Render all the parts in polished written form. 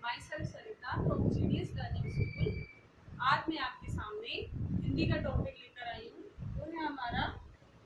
My self Sarita from GDS learning school. आज मैं आपके सामने हिंदी का टॉपिक लेकर आई हूँ। वो है हमारा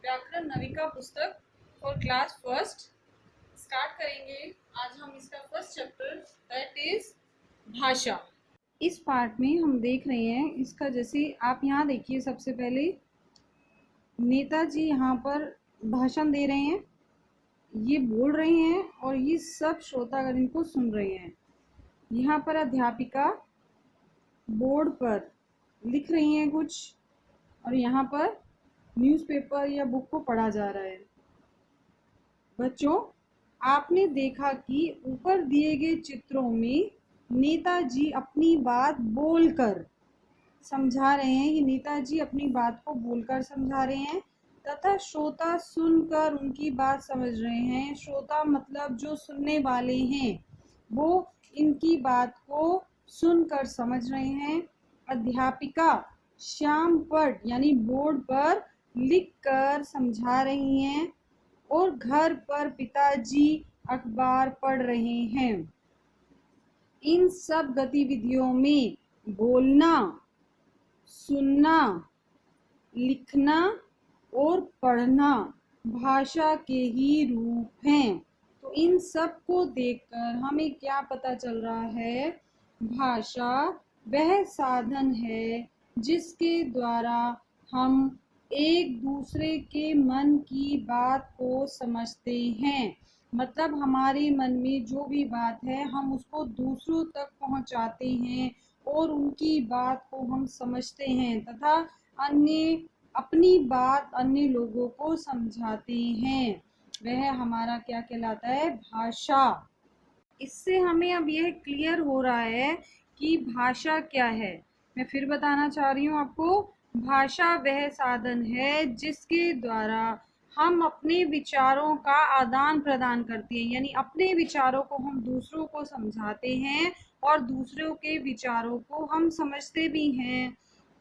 व्याकरण नविका पुस्तक फॉर क्लास फर्स्ट। स्टार्ट करेंगे आज हम इसका फर्स्ट चैप्टर, दैट इज भाषा। इस पार्ट में हम देख रहे हैं इसका, जैसे आप यहाँ देखिए, सबसे पहले नेताजी यहाँ पर भाषण दे रहे हैं, ये बोल रहे हैं और ये सब श्रोतागण इनको सुन रहे हैं। यहाँ पर अध्यापिका बोर्ड पर लिख रही हैं कुछ, और यहाँ पर न्यूज़पेपर या बुक को पढ़ा जा रहा है। बच्चों, आपने देखा कि ऊपर दिए गए चित्रों में नेताजी अपनी बात बोलकर समझा रहे हैं। ये नेताजी अपनी बात को बोलकर समझा रहे हैं तथा श्रोता सुनकर उनकी बात समझ रहे हैं। श्रोता मतलब जो सुनने वाले हैं, वो इनकी बात को सुनकर समझ रहे हैं। अध्यापिका श्याम पर यानी बोर्ड पर लिखकर समझा रही हैं और घर पर पिताजी अखबार पढ़ रहे हैं। इन सब गतिविधियों में बोलना, सुनना, लिखना और पढ़ना भाषा के ही रूप हैं। तो इन सब को देखकर हमें क्या पता चल रहा है? भाषा वह साधन है जिसके द्वारा हम एक दूसरे के मन की बात को समझते हैं। मतलब हमारे मन में जो भी बात है हम उसको दूसरों तक पहुंचाते हैं और उनकी बात को हम समझते हैं तथा अपनी बात अन्य लोगों को समझाते हैं। वह हमारा क्या कहलाता है? भाषा। इससे हमें अब यह क्लियर हो रहा है कि भाषा क्या है। मैं फिर बताना चाह रही हूँ आपको, भाषा वह साधन है जिसके द्वारा हम अपने विचारों का आदान प्रदान करते हैं, यानी अपने विचारों को हम दूसरों को समझाते हैं और दूसरों के विचारों को हम समझते भी हैं।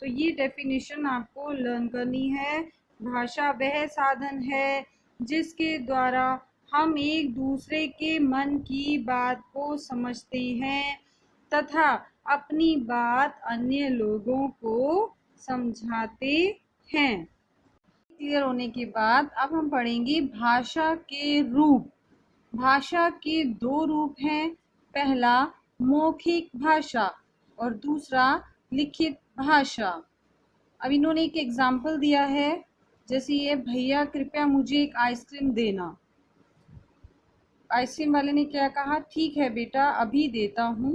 तो ये डेफिनेशन आपको लर्न करनी है। भाषा वह साधन है जिसके द्वारा हम एक दूसरे के मन की बात को समझते हैं तथा अपनी बात अन्य लोगों को समझाते हैं। क्लियर होने के बाद अब हम पढ़ेंगे भाषा के रूप। भाषा के दो रूप हैं, पहला मौखिक भाषा और दूसरा लिखित भाषा। अब इन्होंने एक एग्जाम्पल दिया है, जैसे ये, भैया कृपया मुझे एक आइसक्रीम देना। आइसक्रीम वाले ने क्या कहा? ठीक है बेटा, अभी देता हूँ।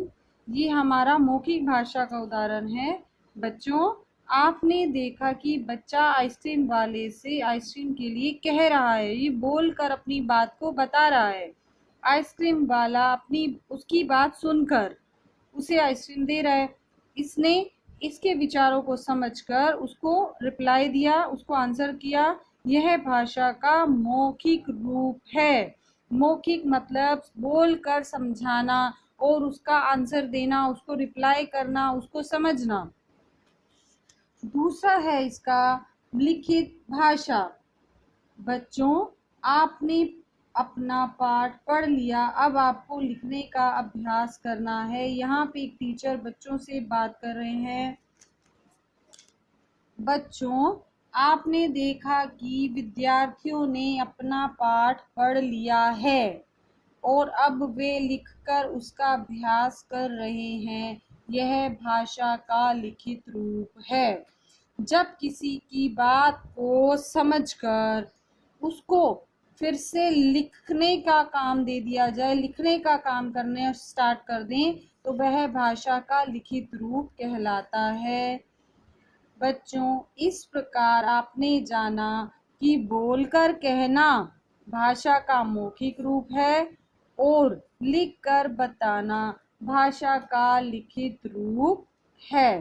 ये हमारा मौखिक भाषा का उदाहरण है। बच्चों, आपने देखा कि बच्चा आइसक्रीम वाले से आइसक्रीम के लिए कह रहा है, ये बोलकर अपनी बात को बता रहा है। आइसक्रीम वाला उसकी बात सुनकर उसे आइसक्रीम दे रहा है। इसने इसके विचारों को समझकर उसको रिप्लाई दिया, उसको आंसर किया। यह भाषा का मौखिक रूप है। मौखिक मतलब बोलकर समझाना और उसका आंसर देना, उसको रिप्लाई करना, उसको समझना। दूसरा है इसका लिखित भाषा। बच्चों, आपने अपना पाठ पढ़ लिया, अब आपको लिखने का अभ्यास करना है। यहाँ पे एक टीचर बच्चों से बात कर रहे हैं। बच्चों, आपने देखा कि विद्यार्थियों ने अपना पाठ पढ़ लिया है और अब वे लिखकर उसका अभ्यास कर रहे हैं। यह भाषा का लिखित रूप है। जब किसी की बात को समझकर उसको फिर से लिखने का काम दे दिया जाए, लिखने का काम करने स्टार्ट कर दें, तो वह भाषा का लिखित रूप कहलाता है। बच्चों, इस प्रकार आपने जाना कि बोलकर कहना भाषा का मौखिक रूप है और लिखकर बताना भाषा का लिखित रूप है।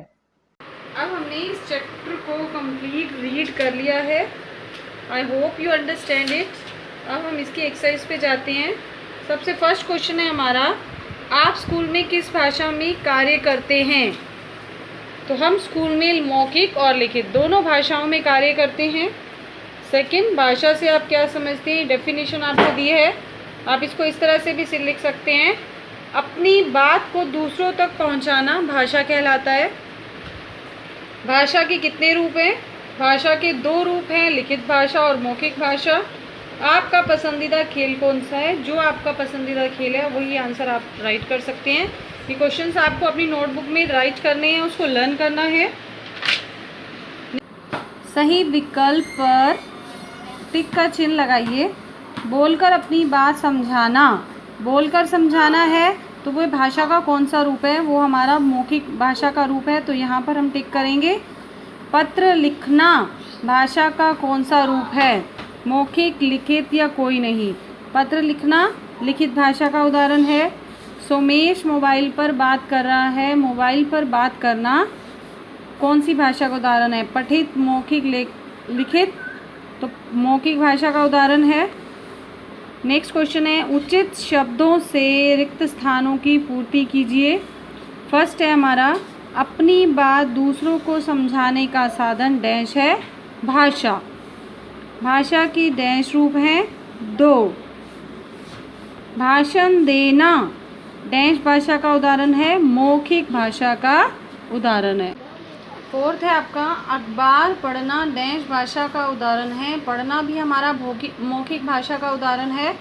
अब हमने इस चैप्टर को कंप्लीट रीड कर लिया है। I hope you understand it. अब हम इसकी एक्सरसाइज पे जाते हैं। सबसे फर्स्ट क्वेश्चन है हमारा, आप स्कूल में किस भाषा में कार्य करते हैं? तो हम स्कूल में मौखिक और लिखित दोनों भाषाओं में कार्य करते हैं। सेकंड, भाषा से आप क्या समझते हैं? डेफिनेशन आपको दी है, आप इसको इस तरह से भी लिख सकते हैं अपनी बात को दूसरों तक पहुंचाना भाषा कहलाता है। भाषा के कितने रूप हैं? भाषा के 2 रूप हैं, लिखित भाषा और मौखिक भाषा। आपका पसंदीदा खेल कौन सा है? जो आपका पसंदीदा खेल है वही आंसर आप राइट कर सकते हैं। ये क्वेश्चंस आपको अपनी नोटबुक में राइट करने हैं, उसको लर्न करना है। सही विकल्प पर टिक का चिन्ह लगाइए। बोलकर अपनी बात समझाना, बोलकर समझाना है तो वो भाषा का कौन सा रूप है? वो हमारा मौखिक भाषा का रूप है, तो यहाँ पर हम टिक करेंगे। पत्र लिखना भाषा का कौन सा रूप है? मौखिक, लिखित या कोई नहीं? पत्र लिखना लिखित भाषा का उदाहरण है। सोमेश मोबाइल पर बात कर रहा है, मोबाइल पर बात करना कौन सी भाषा का उदाहरण है? पठित, मौखिक, लिखित, तो मौखिक भाषा का उदाहरण है। नेक्स्ट क्वेश्चन है, उचित शब्दों से रिक्त स्थानों की पूर्ति कीजिए। फर्स्ट है हमारा, अपनी बात दूसरों को समझाने का साधन डैश है भाषा। भाषा की डैश रूप हैं 2। भाषण देना डैश भाषा का उदाहरण है, मौखिक भाषा का उदाहरण है। फोर्थ है आपका, अखबार पढ़ना डैश भाषा का उदाहरण है। पढ़ना भी हमारा मौखिक भाषा का उदाहरण है,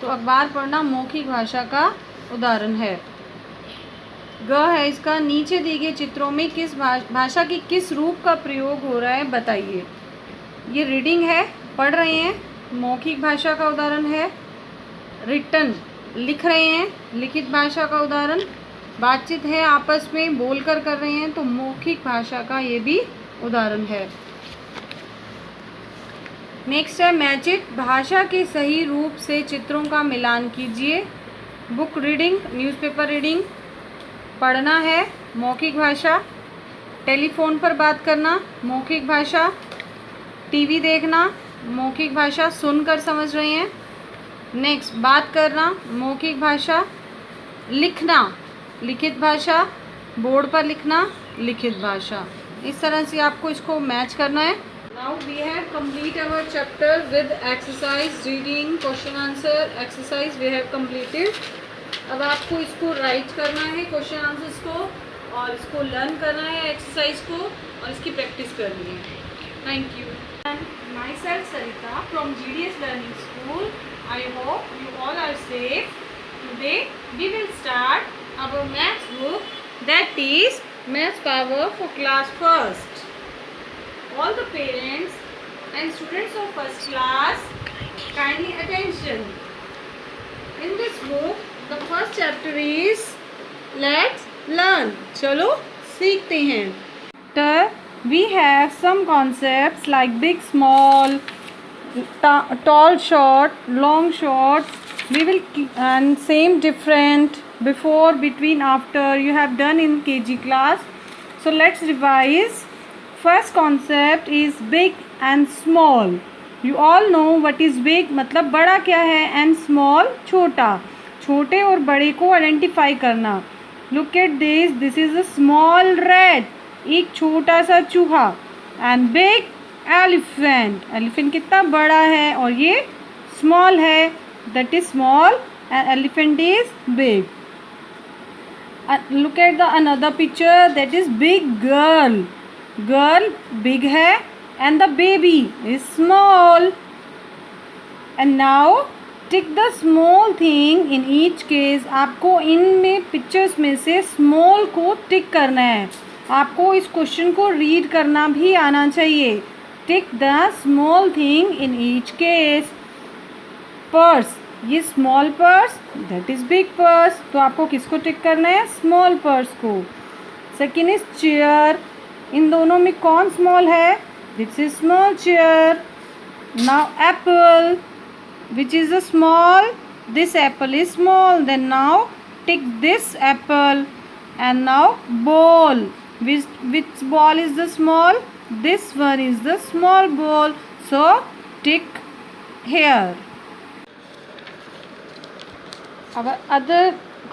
तो अखबार पढ़ना मौखिक भाषा का उदाहरण है। ग है इसका, नीचे दिए गए चित्रों में किस भाषा की किस रूप का प्रयोग हो रहा है बताइए। ये रीडिंग है, पढ़ रहे हैं, मौखिक भाषा का उदाहरण है। रिटन लिख रहे हैं, लिखित भाषा का उदाहरण। बातचीत है, आपस में बोलकर कर रहे हैं, तो मौखिक भाषा का ये भी उदाहरण है। नेक्स्ट है मैच इट, भाषा के सही रूप से चित्रों का मिलान कीजिए। Book reading, newspaper reading. पढ़ना है मौखिक भाषा। टेलीफोन पर बात करना मौखिक भाषा। टीवी देखना मौखिक भाषा, सुनकर समझ रहे हैं। नेक्स्ट बात करना मौखिक भाषा। लिखना लिखित भाषा, बोर्ड पर लिखना लिखित भाषा। इस तरह से आपको इसको मैच करना है। Now we have complete our chapter with exercise, reading, question answer exercise we have completed. अब आपको इसको राइट करना है क्वेश्चन आंसर्स को, और इसको लर्न करना है एक्सरसाइज को, और इसकी प्रैक्टिस करनी है। Thank you. Myself Sarita from GDS Learning School. I hope you all are safe. Today we will start our maths book, that is Maths Power for class first. All the parents and students of first class, kindly attention. In this book the first chapter is Let's Learn. चलो सीखते हैं। We have some concepts like big, small, tall, short, long, short. We will and same, different, before, between, after you have done in KG class. So let's revise. First concept is big and small. You all know what is big, मतलब बड़ा क्या है, and small छोटा। छोटे और बड़े को identify करना। Look at this. This is a small rat. एक छोटा सा चूहा। एंड बिग एलिफेंट, एलिफेंट कितना बड़ा है और ये स्मॉल है, that is small and elephant is big. Look at the another picture, that is big girl. Girl big है and the baby is small. And now tick the small thing in each case. आपको इनमें pictures में से small को टिक करना है। आपको इस क्वेश्चन को रीड करना भी आना चाहिए। Tick the small thing in each case. Purse, ये small purse, that is big purse, तो आपको किसको टिक करना है? स्मॉल पर्स को। सेकेंड इज चेयर, इन दोनों में कौन स्मॉल है? This is small chair. Now apple, which is a small? This apple is small, then now tick this apple. And now ball, which ball is the small? This one is the small ball, so tick here. Our other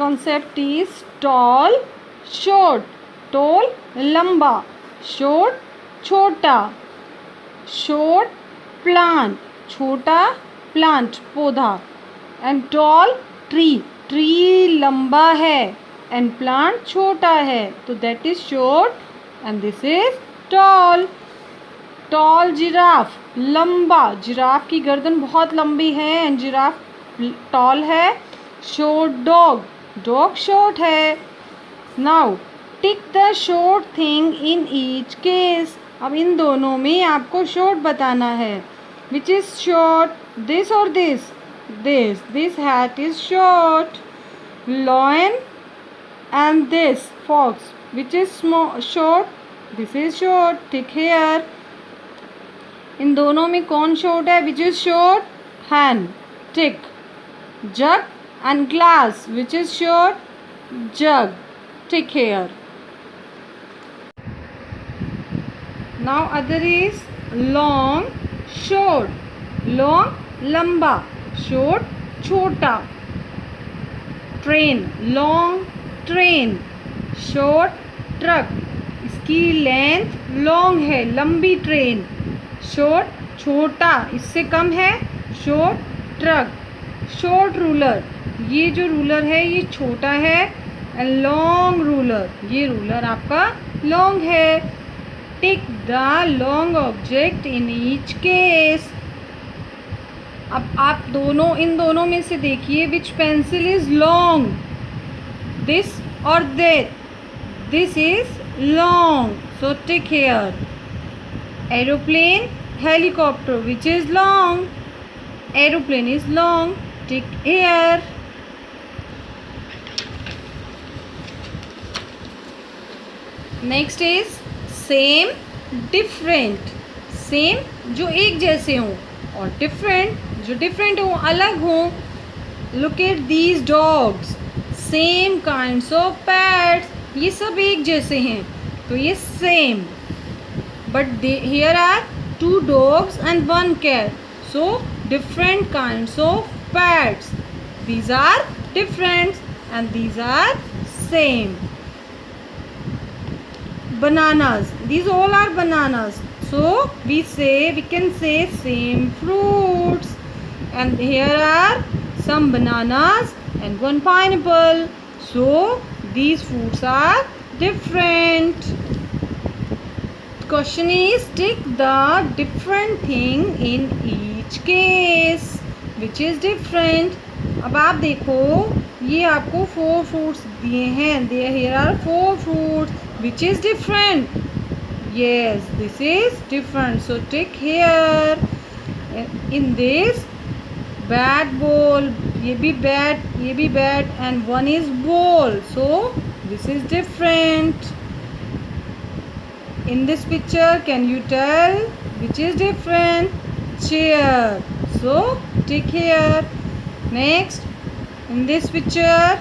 concept is tall, short. Tall लंबा, short छोटा, short plant छोटा plant पौधा, and tall tree tree लंबा है and plant छोटा है, तो that is short and this is tall. Tall giraffe, लंबा. जिराफ की गर्दन बहुत लंबी है एंड जिराफ टॉल है. शॉर्ट डॉग, डॉग शॉर्ट है. Now tick the short thing in each case. अब इन दोनों में आपको शॉर्ट बताना है. विच इज शॉर्ट, दिस और this? This hat is short. Lion and this fox, which is short? This is short. Tick here. इन दोनों में कौन शॉर्ट है? Which is short? हैन. Tick. Jug and glass, which is short? Jug. Tick here. Now other is long, short. Long लंबा, short छोटा. Train, long train. Short truck, इसकी length long है, लंबी ट्रेन. शॉर्ट छोटा, इससे कम है, शॉर्ट ट्रक. शॉर्ट रूलर, ये जो रूलर है ये छोटा है. एंड लॉन्ग रूलर, ये रूलर आपका लॉन्ग है. Tick the long object in each case. अब आप इन दोनों में से देखिए which pencil is long, this और that. This is long, so tick here. Aeroplane, helicopter, which is long? Aeroplane is long. Tick here. Next is same, different. Same जो एक जैसे हों, और डिफरेंट जो डिफरेंट हों, अलग हों. Look at these dogs, same kinds of pets. ये सब एक जैसे हैं, तो ये same. But here are 2 dogs and 1 cat, so different kinds of pets. These are different and these are same. Bananas, these all are bananas, so we can say same fruits. And here are some bananas and 1 pineapple, so these fruits are different. Question is, tick the different thing in each case. Which is different? अब आप देखो, ये आपको 4 fruits दिए हैं. Here are 4 fruits. Which is different? Yes, this is different. So tick here. In this bat ball, ये भी bat and 1 is ball. So this is different. In this picture, can you tell which is different? Chair. So tick here. Next, in this picture,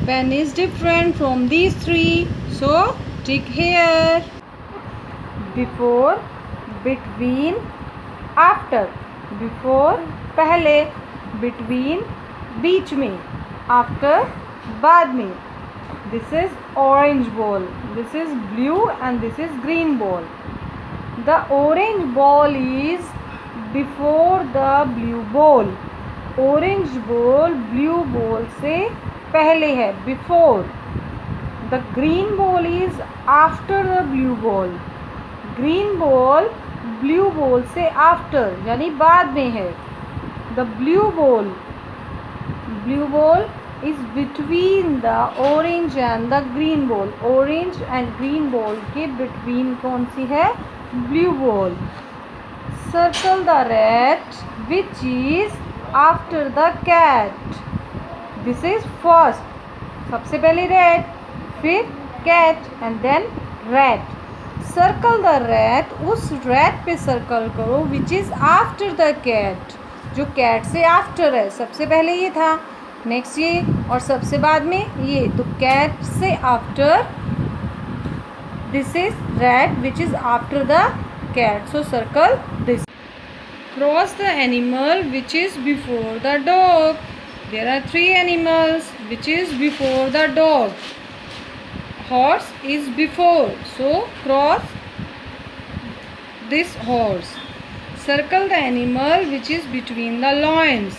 pen is different from these 3. So tick here. Before, between, after. Before पहले, between बीच में, after बाद में. This is orange ball, this is blue and this is green ball. The orange ball is before the blue ball. Orange ball blue ball से पहले है, before. The green ball is after the blue ball. Green ball blue ball से after यानी बाद में है. The blue ball is between the orange and the green ball. Orange and green ball के between कौन सी है? Blue ball. Circle the rat which is after the cat. This is first. सबसे पहले rat, फिर cat and then rat. Circle the rat, उस rat पे circle करो which is after the cat. जो cat से after है, सबसे पहले ये था, नेक्स्ट ये, और सबसे बाद में ये. तो cat से after, this is rat which is after the cat. So circle this. Cross the animal which is before the dog. There are 3 animals which is before the dog. Horse is before, so cross this horse. Circle the animal which is between the lions.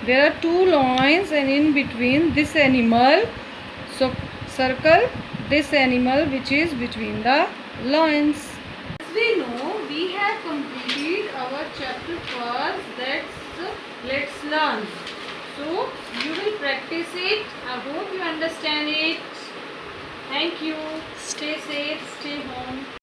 There are two loins and in between this animal. So circle this animal which is between the loins. As we know, we have completed our chapter first. That's let's learn. So you will practice it. I hope you understand it. Thank you. Stay safe. Stay home.